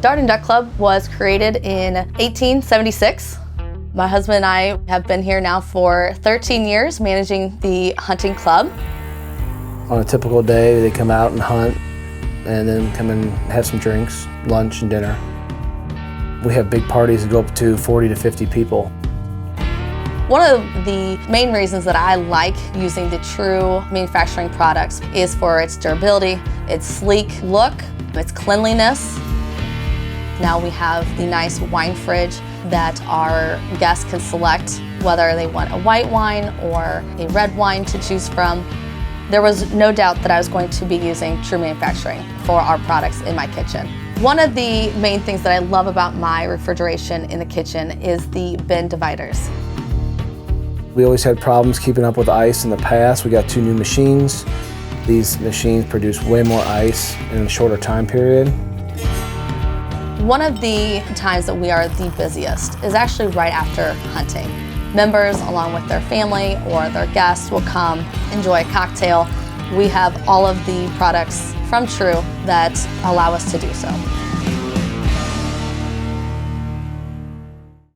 Dardenne Duck Club was created in 1876. My husband and I have been here now for 13 years managing the hunting club. On a typical day, they come out and hunt and then come and have some drinks, lunch and dinner. We have big parties that go up to 40 to 50 people. One of the main reasons that I like using the True manufacturing products is for its durability, its sleek look, its cleanliness. Now we have the nice wine fridge that our guests can select whether they want a white wine or a red wine to choose from. There was no doubt that I was going to be using True manufacturing for our products in my kitchen. One of the main things that I love about my refrigeration in the kitchen is the bin dividers. We always had problems keeping up with ice in the past. We got 2 new machines. These machines produce way more ice in a shorter time period. One of the times that we are the busiest is actually right after hunting. Members, along with their family or their guests, will come enjoy a cocktail. We have all of the products from True that allow us to do so.